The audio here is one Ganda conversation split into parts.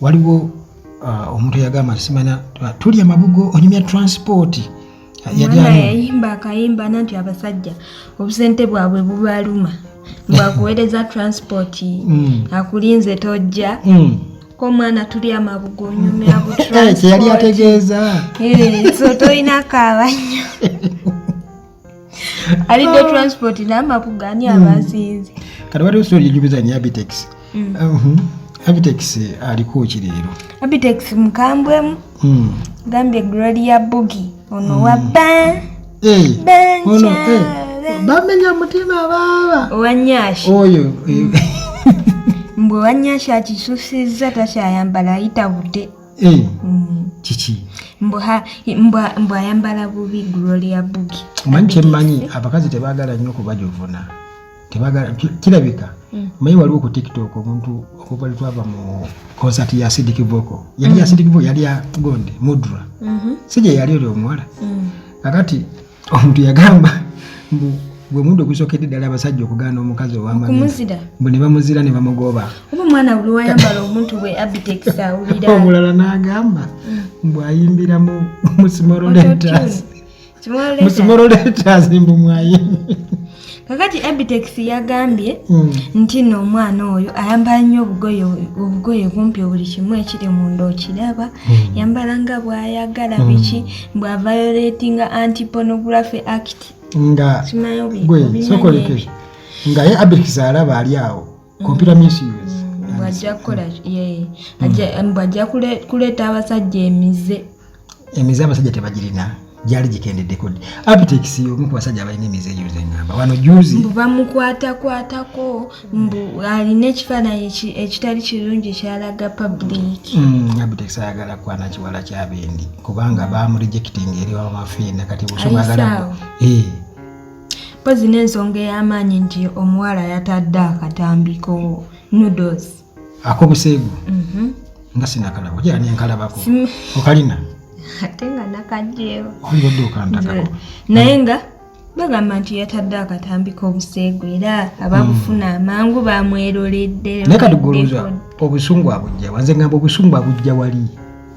waliwo omuntu yagamba simanya tuli amabugo onyumya transport yayimba akayimba nti abasajja obusente bwabwe bubaluma bwakuweereza transport akulinze tojja ko mwana tuli amabugo onyumya bu transport yali ategeeza so toyina kaabanya alidde transport n'amabugo ani abasinze kati waliwo story ejubiza ni Abitex Abitex aliko ki leero Abitex mukambwemu gambye Gloria Bugi ono wabba ono bamenya mutima baba owanyashi oyo mbwe wanyashi akisusiza takyayambala ayitabude kiki mbwe ayambala bubi Gloria Bugi manyi kyemmanyi abakazi tebaagala nnyo kubajovuna tebagala kirabika manyi waliwo ku TikTok omuntu okuva litwava mu concert ya Sidiki Vocal yali ya Sidiki Vocal yali ya Gonde Mudra sije yali oli omuwala kakati omuntu yagamba bwe mundu okusokedde ddala abasajja okugaana omukazi ow'amazina bwe ne bamuzira ne bamugoba oba omwana buli wayambala omuntu bwe Abitex awulira omulala n'agamba bw'ayimbira mu Small Letters mbu mwayimbi kakati Abitex yagambye nti n'omwana oyo ayambala nnyo obugoye kumpi buli kimu ekiri munda okiraba yambala nga bw'ayagala biki bw'aviolatinga Anti-Pornography Act nga gwe sokoleke nga ye Abitex alaba ali awo computer misuse bw'ajja kukola bw'ajja kuleeta abasajja emize abasajja tebagirina gyali gikendedde kodi Abitex omu ku basajja abalina emize eyo zengamba wano juzi bamukwatakwatako mbu alina ekifaananyi ekitali kirungi kyalaga public Abitex ayagala kwana kiwala kyabendi kubanga bamurejectinga eri wamafiina kati busobagala pozi n'ensonga ey'amaanyi nti omuwala yatadde akatambiko noodles ak'obuseegu nga sinakalaba okyala nenkalabako okalina ate nga nakajjeewo olibadde okantagako naye nga bagamba nti yatadde akatambiko obuseegu era ababufuna amangu bamweroledde naye kati goloza obusungu abujja wanze ngamba obusungu abujja wali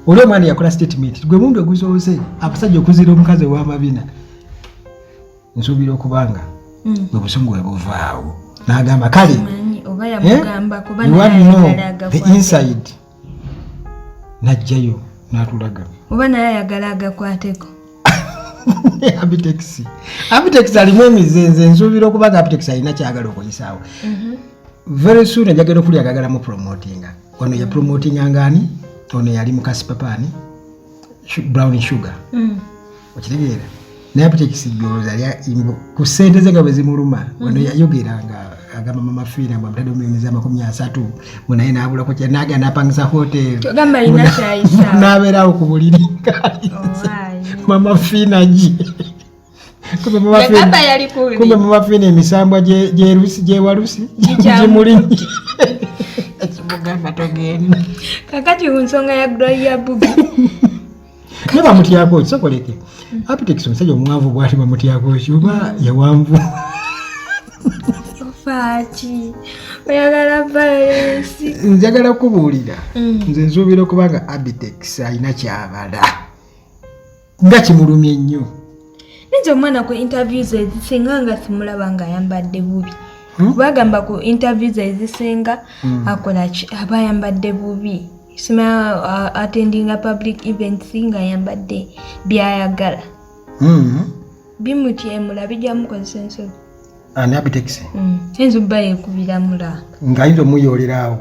oli omwana yakola statement gwe mundu ogusoose abasajja okuzira omukazi ow'amabina nsuubira okubanga bwe busungu bwe buvaawo n'agamba kale oba yamugamba kuba the inside najjayo n'atulaga oba naye ayagala agakwateko Abitex alimu emizenze nsuubira okubanga Abitex alina kyagala okuyisaawo very soon ajagala okuli agagala mu promotinga ono ya promotinga ngani ono yali mu Kasipapani brown sugar okitegeera naye Abitex gyoloza ku ssente ze nga bwe zimuluma ono yayogeranga agamba mama fiina mbwe mutadde mu myezi 30 munaye n'abulako kyanaga n'apangisa hotel n'abeerawo ku buliri mama fiina gye kumbe mama fiina emisambwa gyewalusi gimulinyi ekimugamba togenda kakati ku nsonga ya Gloria Bugi ne bamutyako kisokoleke Abitex omusajja omuwanvu bw'ati bamutyako ki oba yawanvu Fati oyagala violence njagala kubuulira nze nsuubira okubanga Abitex alina kyabala nga kimulumye nnyo nze omwana ku interviews ezisinga nga simulaba nga ayambadde bubi bagamba ku interviews ezisinga akola aba ayambadde bubi simanya attending a public events nga ayambadde byayagala bimutyemula bijjamukozesa ensonyi ani Abitex enzo bba yekubira mulanga ng'ayinza omuyolerawo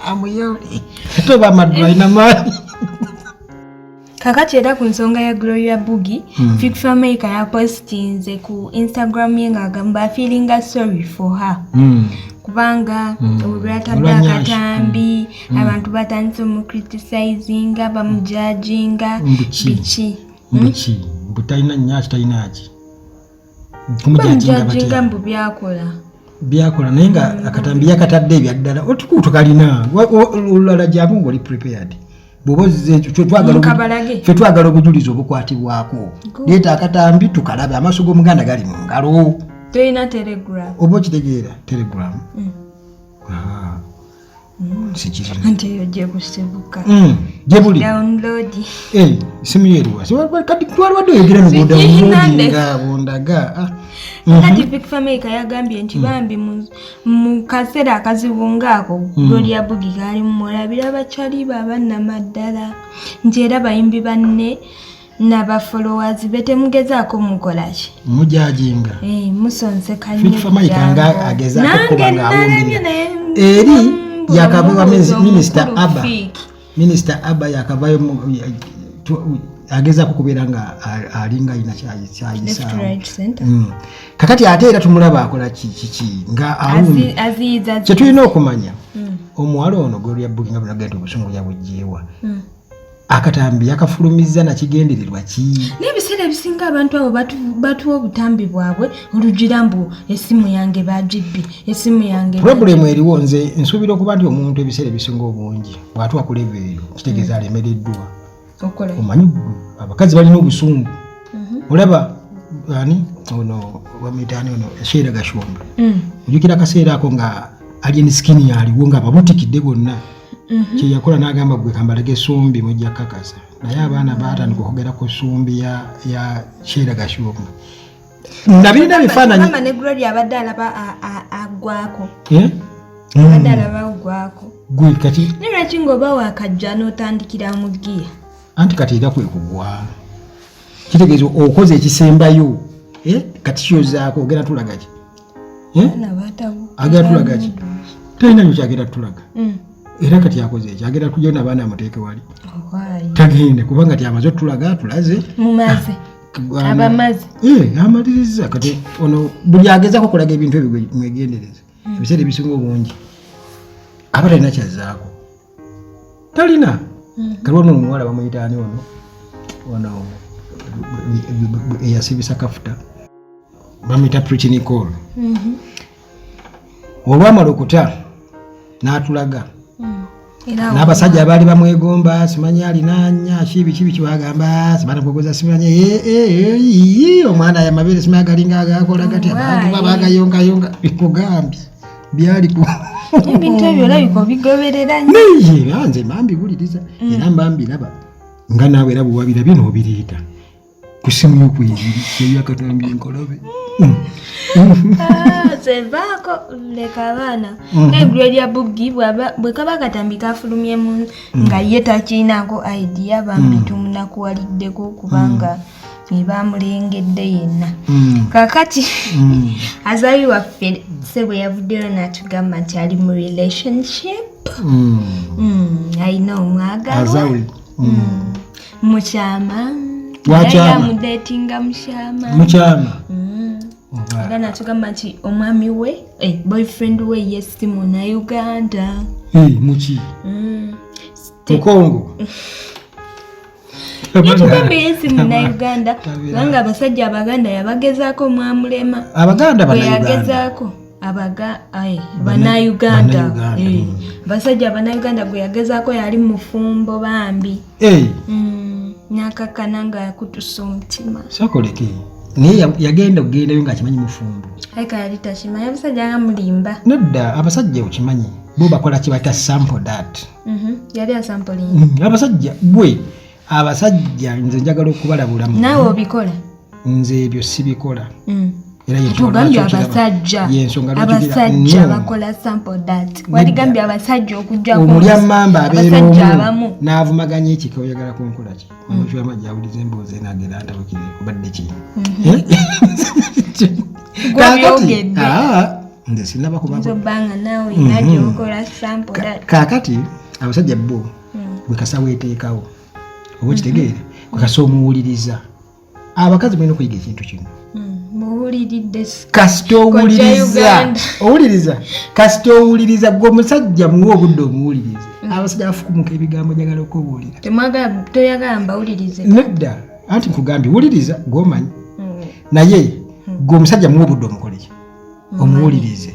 amuyole toba amaddu alina maanyi kakati era ku nsonga ya Gloria Bugi Fig Fameka yapostinze ku Instagram ye ng'agamba afiringa sorry for her kubanga olwatadde akatambi abantu batandise omukriticizinga bamujajinga biki butalina nnyaki talinaki kumujajinga mbu byakola naye nga akatambi yakatadde ebyaddala otukutukalina olulala gyabo ng'oli prepared ffe twagala obujulizi obukwatibwako leeta akatambi tukalabe amaaso g'omuganda gali mu ngalo tolina telegram oba okitegeera telegram sikirina anti eyo gye kusibuka gye buli download simu yeruwa kati twalwadde oyogera mu downloadinga bondaga kati Vic Fameka yagambye nti bambi mu kaseera akazibu ngaako Gloria Bugi kaali mumulabira bakyali babannamaddala nti era bayimbi banne n'abafollowers be temugezaako mukolaki mujajinga musonseka Vic Fameka nga agezaako kuba ng'awumbira eri yakavayo Minister Abba yakavayo agezaako kubeera nga alinga alina kyayisaawo kakati ate era tumulaba akola kiki nga awumbi kyetulina okumanya omuwala ono Gloria Bugi nga bunagenda obusungu yabugyeewa akatambi yakafulumiza nakigendererwa ki n'ebiseera ebisinga abantu abo batuwa obutambi bwabwe olugira mbu essimu yange bagibbi essimu yange problemu eriwo nze nsuubira okuba nti omuntu ebiseera ebisinga obungi bw'atuwa ku level eyo kitegeeza alemereddwa omanyi abakazi balina obusungu olaba ani ono wamuyitaani ono Sheera Gashumba ojjukira akaseera ako nga alien skin yaliwo nga babutikidde bonna kyeyakola n'agamba gwe kambalage esumbi mujja kakasa naye abaana baatandika okwogera ku ssumbi ya Sheera Gashumba nabirina bifaananyi ne Gloria abadde alaba agwako abadde alaba agwako gwe kati ne lwaki ng'oba wakajja n'otandikira mu giya anti kati era kwe kugwa kitegeeza okoze ekisembayo kati kyozaako ogera tulaga ki agera tulaga ki talina nyo kyagera tulaga era kati yakoze ekyo agera kujja n'abaana amuteeke wali tagende kubanga tyamaze otulaga tulaze mumaze abamaze amaliriza kati ono buli agezako okulaga ebintu ebyo mwegendereza ebiseera ebisinga obungi aba talina kyazaako talina kalwana omuwala bamuyitaani ono eyasibisa kafuta bamuyita Pretty Nicole olwamala okuta n'atulaga n'abasajja abaali bamwegomba simanyi alinanya kibi kyebagamba simana kugoza simanyi omwana yamabeere simanyi galinga agakola gati abantu babagayongayonga bikugambye byali ebintu ebyo olabika obigoberera nnyo nze mbambiguliriza era mbambiraba nga naawe era bwewabirabye n'obiriita ku simu y'okweyiri yeyakatambi enkolobe sevaako leka abaana Gloria Bugi bwe kaba katambi kafulumyemu nga ye takiinaako idea bambi tumunakuwaliddeko kubanga ebamulengedde yenna kakati azayi waffe sebwe yavuddeyo n'atugamba nti ali mu relationship alina omwagalwa mukyama yamudetinga mukyama era n'atugamba nti omwami we boyfriend we yesimu na Uganda muki mukongo yatugambye yesimu na Uganda kubanga abasajja abaganda yabagezaako mwamulema yagezaako bannayuganda abasajja bannayuganda gwe yagezaako yali mufumbo bambi nakakana nga yakutusa omutima sakoleke naye yagenda okugendayo ng'akimanyi mufumbo aika yali takimanyi abasajja amulimba nedda abasajja okimanyi bo bakola kibata sample that yali asampoling abasajja gwe abasajja nze njagala okubalabulamu naawe obikola nze ebyo sibikola era yetugambye abasajja bakola sample that waligambye abasajja okujja omulyamamba abeera omu n'avumaganya ekika oyagala kunkola ki omuntu amajja awuliza emboozi enagera ntabukire kubadde ki nze sinaba kubanga nawe inaje okola sample that kakati abasajja bo bwe kasa weeteekawo oba kitegeere kwe kasa omuwuliriza abakazi balina okuyiga ekintu kino kasita owuliriza gwe omusajja muwe obudde omuwulirize abasajja bafukumuka ebigambo njagala okubuulira toyagala mbawulirize nedda anti nkugambye wuliriza gwomanyi naye gwe omusajja muwe obudde omukoleki omuwulirize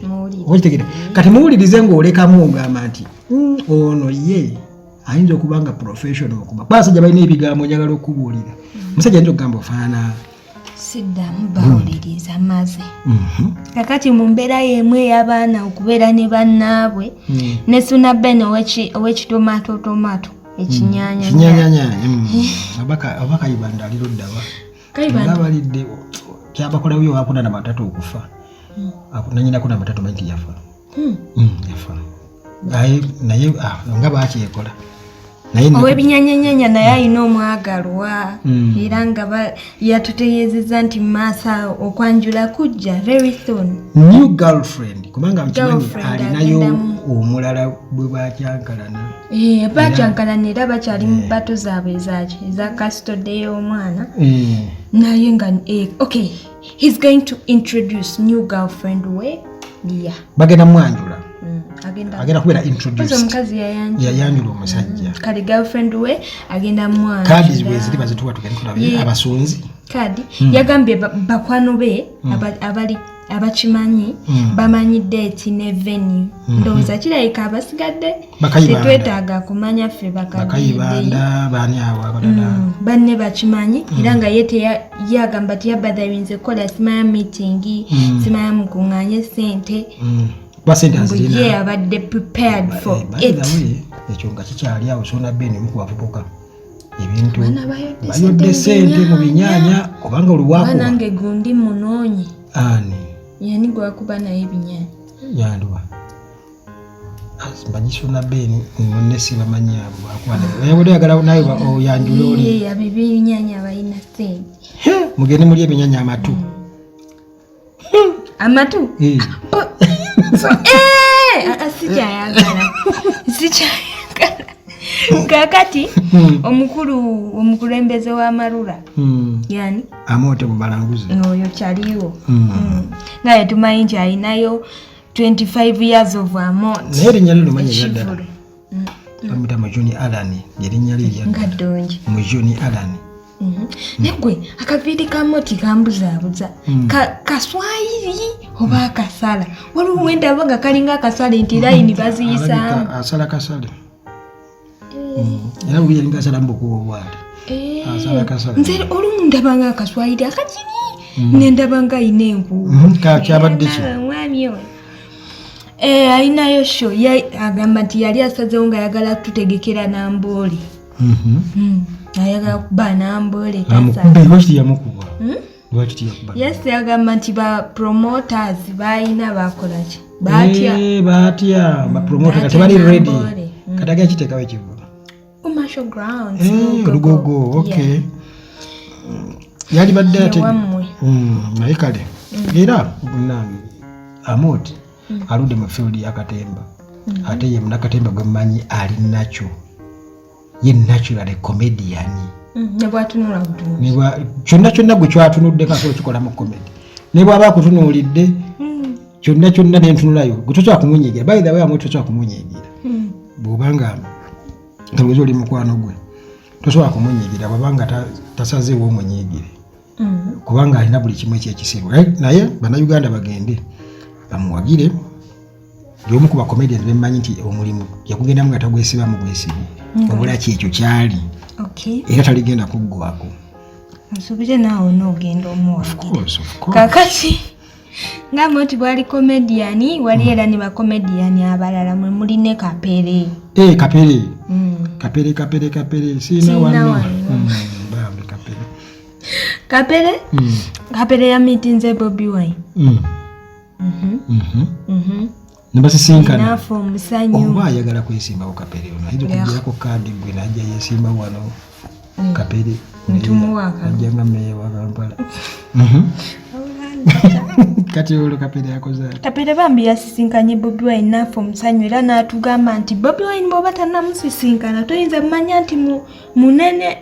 okitegere kati muwulirize ng'olekamu ogamba nti ono ye ayinza okuba nga professional okuba kuba abasajja balina ebigambo njagala okubuulira omusajja ayinza okugamba ofaanana siddamu bawuliriza maze kakati mu mbeera y'emu ey'abaana okubeera ne bannaabwe ne Sunabene ow'ekitomato ekinyaanyanya oba Kayibanda aliruddawa nga balidde kyabakolayo wakuna na matatu okufa nanyinako na matatu manti yafa naye nga bakyekola ow'ebinyanyannyanya naye alina omwagalwa era nga yatutegeezezza nti maaso okwanjula kujja very soon new girlfriend kubanga mkimanyi alinayo omulala bwe bakyankalana bakyankalana era bakyali mu bato zaabwe eza custody y'omwana naye nga okay he's going to introduce new girlfriend we bagenda mwanjula agenda kubeera introduced yayanjula omusajja kale girlfriend we agenda mwana kadi zibwe ziri bazituwa tugenda kulaba abasunzi kadi yagambye bakwano be abakimanyi bamanyi date ne venue ndowooza kirabika abasigadde tetwetaaga kumanya ffe bakayibanda baani awo abalala banne bakimanyi era nga ye yagamba tiyabadawinze kukola simaya meeting simaya mukuŋŋaanye ssente ye abadde prepared for it ekyo nga kikyali awo Sunabene mukubavubuka ebintu bayodde ssente mu binyaanya kubanga oluwakuba nange gundi munoonyi ani yani gwakuba naye ebinyaanya yanduwa mbanyi Sunabene munne sibamanyi abo akwana yagala nawe oyanjula oli ebinyaanya balina ssente mugende muli ebinyaanya amatu amatu sikyayagala kakati omukulembeze w'amalula yani Amote Mubalanguzi oyo kyaliwo naye tumanyi nti alinayo 25 years of Amote naye erinnya lyo lumanyi eddala bamuyita Mujuni Allan erinnya lye nga ddungi Mujuni Allan negwe akaviiri ka Amote kambuzaabuza kaswayiri oba akasala waliwo wendaba nga kalinga akasala nti layini baziyisaamu asala kasale era buli yalinga asala mbukuba obwali asala kasale nze olumu ndaba nga akaswayiri akakini nendaba nga ayina enku kakyabadde ki mwami we alinayo sho agamba nti yali asazewo nga ayagala tutegekera Namboole ayagala kuba Namboole yamukuba yes yagamba nti ba promoters bayina bakolaki batya ba promoter tebali ready kataga kitekawe kivuga commercial grounds lugogo okay yali badde ate naye kale era Amote aludde mu field y'akatemba ate ye munakatemba gwe mmanyi ali nakyo ye natural comedian kyonna gwe kyatunudde kasobola kikola mu comedy ne bw'aba akutunuulidde kyonna nentunulayo gwe tosobola kumunyigira by the way Amote tosobola kumunyigira bw'obanga kalowooza oli mukwano gwe tosobola kumunyigira bw'abanga tasazeewo omunyigire kubanga alina buli kimu ekyekisirwa naye bannayuganda bagende bamuwagire y'omu ku bakomedians bemmanyi nti omulimu yakugendamu nga tagwesibamu gwesibye obula kyekyo kyali era taligenda kuggwako nsuubire naawe n'ogenda omuwagire kakati nga Amote bwali komediyani wali era ne bakomediyani abalala mwe muli ne Kapere kapere siina wano bambi Kapere yamitinze Bobi Wine nebasisinkana nafu omusanyu oba ayagala kwesimbawo Kapere ono ayinza okugirako kaadi gwe najja yesimba wano Kapere ajjanga meya wa Kampala kati olwo Kapere yakoze Kapere bambi yasisinkanye Bobi Wine nafu omusanyu era n'atugamba nti Bobi Wine bw'oba tannamusisinkana toyinza mmanya nti munene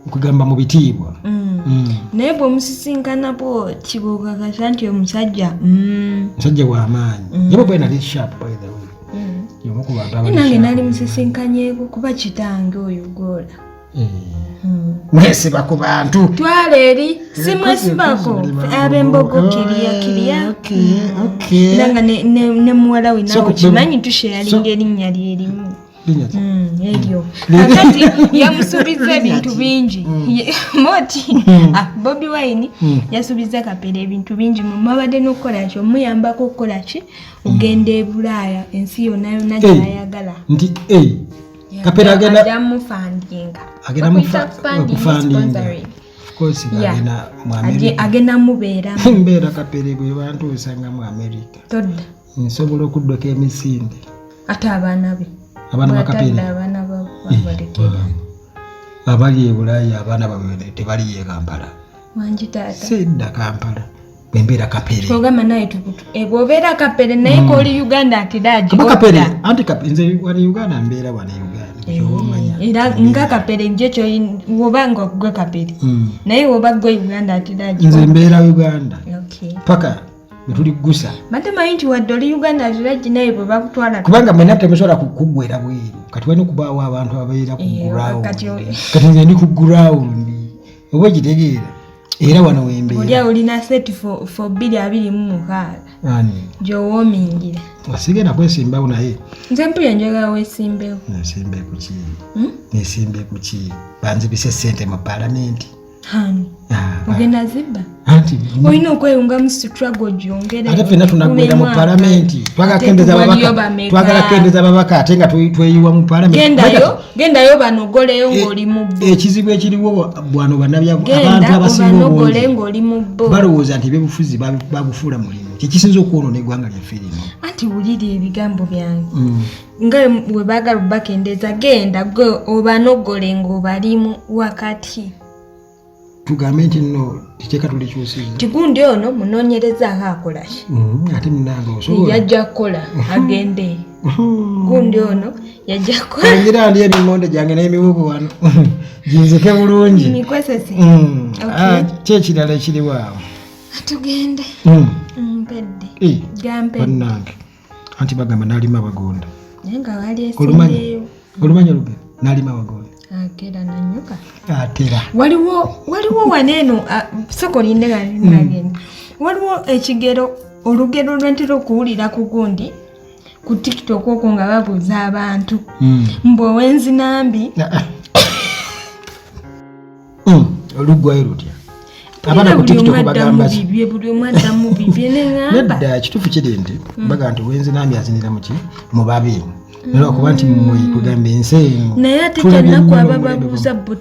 okugamba mu bitiibwa naye bw'omusisinkana kibukakasa nti omusajja w'amaanyi ye Bobi Wine ali sharp by the way nange nali musisinkanyeko kuba kitange oyo gola mwesiba ku bantu twala eri si mwesibako ab'embogo kiriya nanga ne muwala we nawe kimanyi tusheyalinga erinnya lyerimu Eryo kakati yamusuubiza ebintu bingi moti Bobi Wine yasuubiza Kapere ebintu bingi mumabadde n'okukola ki omuyambako okukola ki ogenda e Bulaaya ensi yonna gyayagala nti Kapere agenda mufandinga agenda mubeera mbeera Kapere bwe bantuusa nga mu America todda nsobola okuddako emisinde ate abaana be abaana ba Kapere abali e Bulaaya abaana babwe tebali e Kampala wangi taata sedda Kampala bwembeera Kapere ogamba naye tukutu bw'obeera Kapere naye k'oli Uganda ati daagi kuba Kapere anti nze wali Uganda mbeera wano Uganda era nga Kapere nje woba nga gwe Kapere naye woba gwe Uganda ati daagi nze mbeera Uganda paka bwetuli gusa matemanyi nti wadde oli Uganda ati daagi naye bwe bakutwala kubanga mwena temusobola kuggwera bweru kati walina okubaawo abantu ababeera ku ground kati nze ndi ku ground oba okitegeera era wano wembeera olya olina set for 226 gy'owoomingira sigenda kwesimbawo naye nze mpulya njagala weesimbewo nesimbe ku ki banzibise ssente mu paalamenti ogenda zibba anti olina okweyunga mu struggle gyongere ate ffenna tunagwera mu paalamenti twagala kendeza babaka ate nga tweyiwa mu paalamenti gendayo banogoleyo ng'oli mu bbo ekizibu ekiriwo bwano abantu abasinga ng'oli mu bbo balowooza nti ebyobufuzi babufuula mulimu kyekisinza okwonoona eggwanga lyaffe lino anti wulira ebigambo byange nga we baagala bakendeza genda gwe obanogole ng'obalimu wakati tugambe nti nno titeeka tulikyusiza tigundi ono munoonyerezaako akola ki ate munange osobola yajja kukola agende gundi ono yajja kukola ngira ndi ebimonde gyange n'emiwugu wano ginzike bulungi mikwesesi kyekirala ekiriwo awo tugende mpedde gampe bannange anti bagamba n'alima abagonda naye nga wali esimbeeyo olumanyi olugero n'alima abagonda agera nanyuka atera waliwo waneeno sokolinde nagenda waliwo ekigero olugero lwentera okuwulira ku gundi ku TikTok okwo nga babuuza abantu mbwe owenzinambi oluggwayo lutya abaana ku TikTok bagamba buli omu addamu bibye neŋŋamba nedda kituufu kiri nti baga nti owenzinambi azinira muki mu babi nolwakuba nti mmwe kugamba ensi eno naye ate kyennaku aba babuuza bo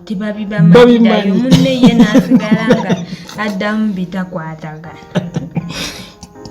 tebabibamanyirayo munne ye n'asigala nga addamu bitakwatagana